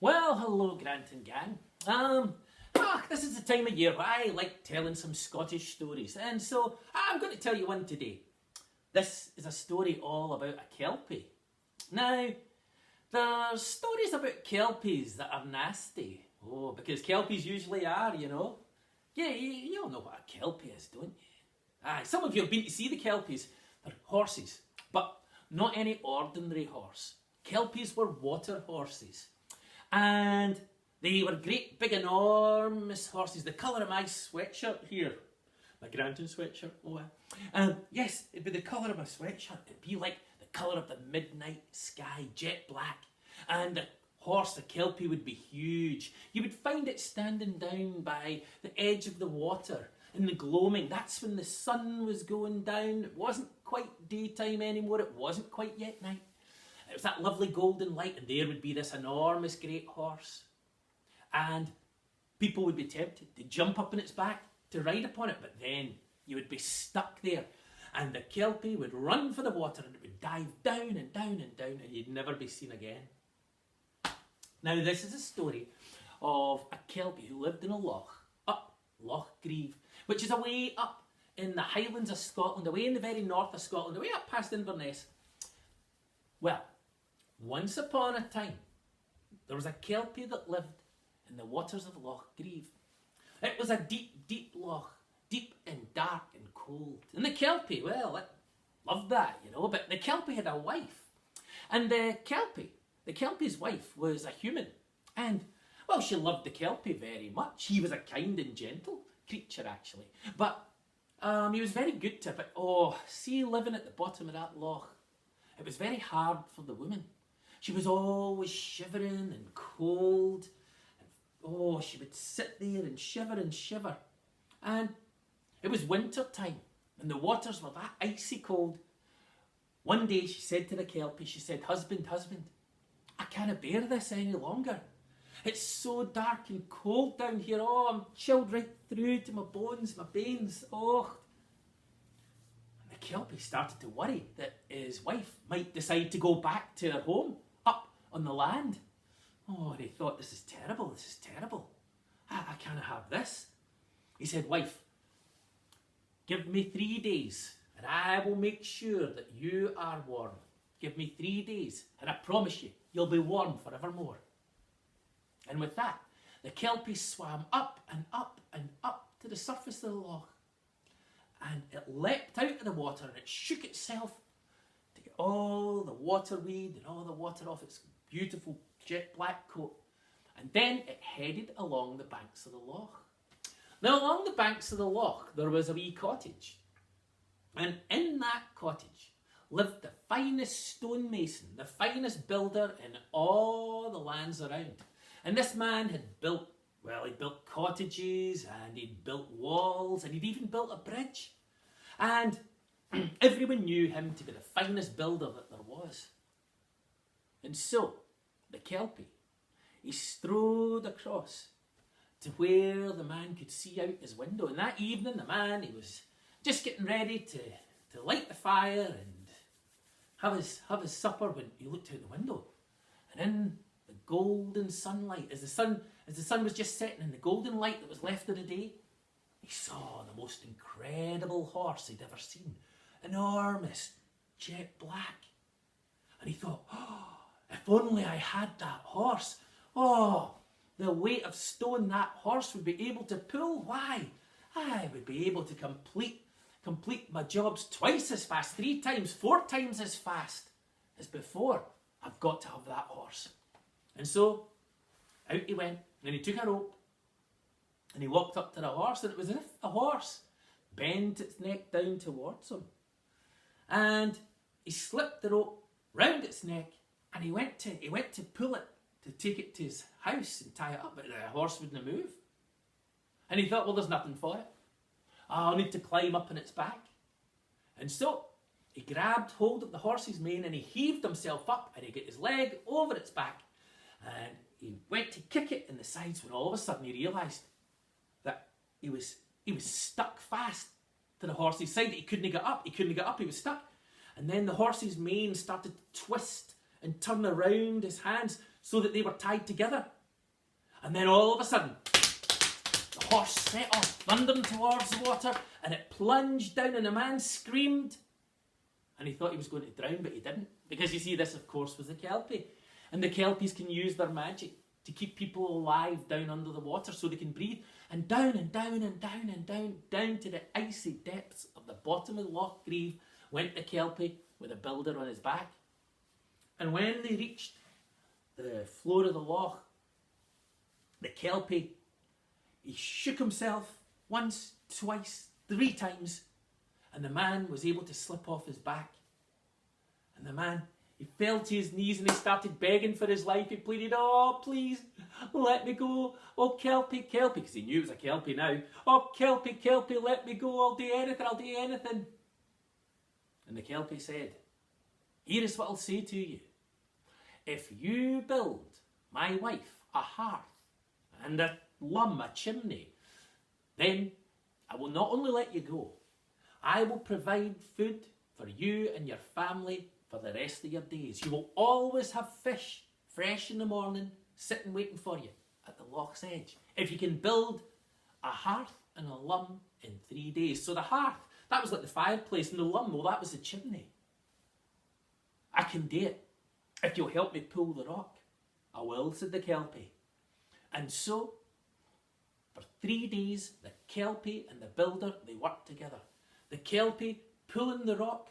Well, hello, Grant and gang. This is the time of year where I like telling some Scottish stories, and so I'm going to tell you one today. This is a story all about a Kelpie. Now, there's stories about Kelpies that are nasty. Oh, because Kelpies usually are, you know. Yeah, you all know what a Kelpie is, don't you? Aye, some of you have been to see the Kelpies. They're horses, but not any ordinary horse. Kelpies were water horses. And they were great, big, enormous horses, the colour of my sweatshirt here. My Granton sweatshirt, yes, it'd be the colour of my sweatshirt. It'd be like the colour of the midnight sky, jet black. And the horse, the Kelpie, would be huge. You would find it standing down by the edge of the water in the gloaming. That's when the sun was going down. It wasn't quite daytime anymore. It wasn't quite yet night. It was that lovely golden light, and there would be this enormous great horse. And people would be tempted to jump up on its back to ride upon it, but then you would be stuck there. And the Kelpie would run for the water, and it would dive down and down and down, and you'd never be seen again. Now, this is a story of a Kelpie who lived in a loch, up Loch Grieve, which is away up in the Highlands of Scotland, away in the very north of Scotland, away up past Inverness. Well, once upon a time, there was a Kelpie that lived in the waters of Loch Grieve. It was a deep, deep loch, deep and dark and cold. And the Kelpie, well, it loved that, you know, but the Kelpie had a wife. And the Kelpie's wife was a human. And, well, she loved the Kelpie very much. He was a kind and gentle creature, actually. But he was very good to her. But, see, living at the bottom of that loch, it was very hard for the woman. She was always shivering and cold. And, she would sit there and shiver. And it was winter time, and the waters were that icy cold. One day she said to the Kelpie, she said, Husband, I can't bear this any longer. It's so dark and cold down here. I'm chilled right through to my bones, my veins. The Kelpie started to worry that his wife might decide to go back to her home up on the land. And he thought, this is terrible. I can't have this. He said, Wife, give me 3 days and I will make sure that you are warm. Give me 3 days and I promise you, you'll be warm forevermore. And with that, the Kelpie swam up and up and up to the surface of the loch. And it leapt out of the water and it shook itself to get all the water weed and all the water off its beautiful jet black coat. And then it headed along the banks of the loch. Now, along the banks of the loch, there was a wee cottage. And in that cottage lived the finest stonemason, the finest builder in all the lands around. And this man had built cottages, and he'd built walls, and he'd even built a bridge. And everyone knew him to be the finest builder that there was. And so, the Kelpie, he strode across to where the man could see out his window. And that evening, the man, he was just getting ready to light the fire and have his supper when he looked out the window. And in the golden sunlight, as the sun was just setting in the golden light that was left of the day, he saw the most incredible horse he'd ever seen. Enormous, jet black. And he thought, if only I had that horse. The weight of stone that horse would be able to pull. Why? I would be able to complete my jobs twice as fast, 3 times, 4 times as fast as before. I've got to have that horse. And so, out he went, and he took a rope, and he walked up to the horse, and it was as if the horse bent its neck down towards him. And he slipped the rope round its neck, and he went to pull it, to take it to his house and tie it up, but the horse wouldn't move. And he thought, well, there's nothing for it. I'll need to climb up on its back. And so he grabbed hold of the horse's mane and he heaved himself up, and he got his leg over its back, and he went to kick it in the sides when all of a sudden he realised that he was stuck fast to the horse's side. He couldn't get up, he was stuck. And then the horse's mane started to twist and turn around his hands so that they were tied together. And then all of a sudden, the horse set off, thundering towards the water, and it plunged down, and the man screamed. And he thought he was going to drown, but he didn't. Because you see, this, of course, was the Kelpie. And the Kelpies can use their magic to keep people alive down under the water so they can breathe. And down and down and down and down, down to the icy depths of the bottom of the Loch Grieve went the Kelpie with the builder on his back. And when they reached the floor of the loch, the Kelpie, he shook himself once, twice, 3 times, and the man was able to slip off his back. And the man, he fell to his knees and he started begging for his life. He pleaded, "Oh, please, let me go. Oh, Kelpie, Kelpie," because he knew it was a Kelpie now. "Oh, Kelpie, Kelpie, let me go. I'll do anything, I'll do anything." And the Kelpie said, "Here is what I'll say to you. If you build my wife a hearth and a chimney, then I will not only let you go, I will provide food for you and your family for the rest of your days. You will always have fish fresh in the morning, sitting waiting for you at the loch's edge. If you can build a hearth and a lum in 3 days." So the hearth, that was like the fireplace, and the lum, well, that was the chimney. "I can do it. If you'll help me pull the rock." "I will," said the Kelpie. And so, for 3 days, the Kelpie and the builder, they worked together. The Kelpie pulling the rock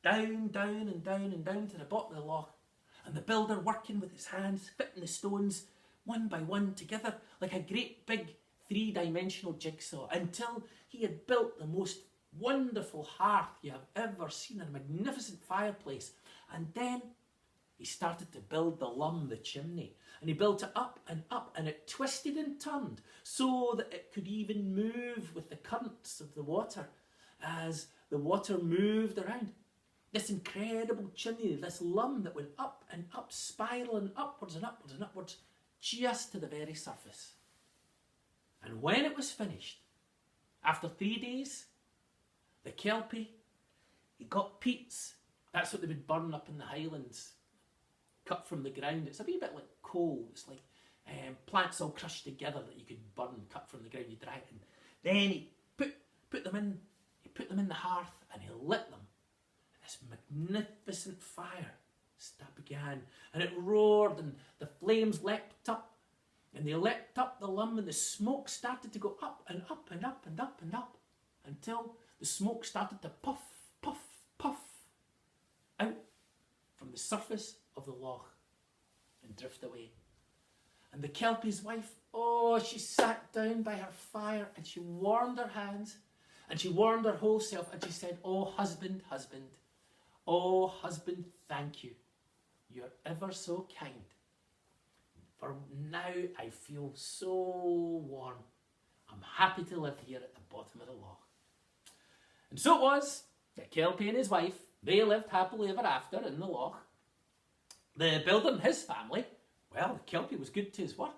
down, down and down and down to the bottom of the loch, and the builder working with his hands, fitting the stones one by one together like a great big 3-dimensional jigsaw, until he had built the most wonderful hearth you have ever seen, a magnificent fireplace. And then he started to build the lum, the chimney, and he built it up, and it twisted and turned so that it could even move with the currents of the water as the water moved around. This incredible chimney, this lum that went up and up, spiralling upwards and upwards and upwards, just to the very surface. And when it was finished, after 3 days, the Kelpie, he got peats. That's what they would burn up in the Highlands, cut from the ground. It's a wee bit like coal. It's like plants all crushed together that you could burn, cut from the ground. You dry it, and then he put them in. He put them in the hearth and he lit them. And this magnificent fire began, and it roared, and the flames leapt up, and they leapt up the lum, and the smoke started to go up and up and up and up and up, until the smoke started to puff, puff, puff out from the surface of the loch and drift away. And the Kelpie's wife, oh, she sat down by her fire and she warmed her hands and she warmed her whole self, and she said, "Oh, husband, husband, oh, husband, thank you. You're ever so kind. For now I feel so warm. I'm happy to live here at the bottom of the loch." And so it was. The Kelpie and his wife, they lived happily ever after in the loch. The builder and his family, well, the Kelpie was good to his word.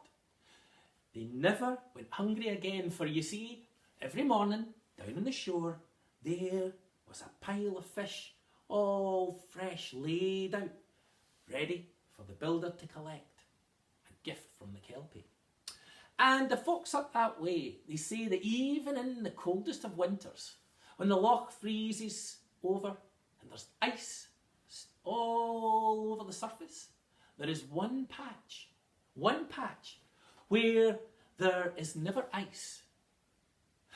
They never went hungry again, for you see, every morning down on the shore, there was a pile of fish, all fresh, laid out, ready for the builder to collect, a gift from the Kelpie. And the folks up that way, they say that even in the coldest of winters, when the loch freezes over and there's ice all over the surface, there is one patch where there is never ice.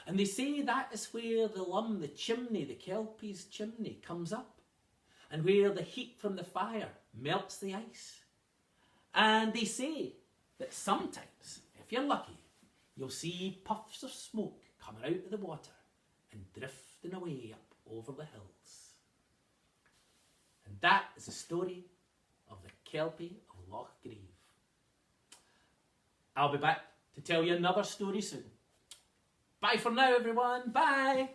And they say that is where the lum, the chimney, the Kelpie's chimney comes up, and where the heat from the fire melts the ice. And they say that sometimes, if you're lucky, you'll see puffs of smoke coming out of the water and drifting away up over the hills. And that is the story of the Kelpie of Loch Grieve. I'll be back to tell you another story soon. Bye for now, everyone. Bye.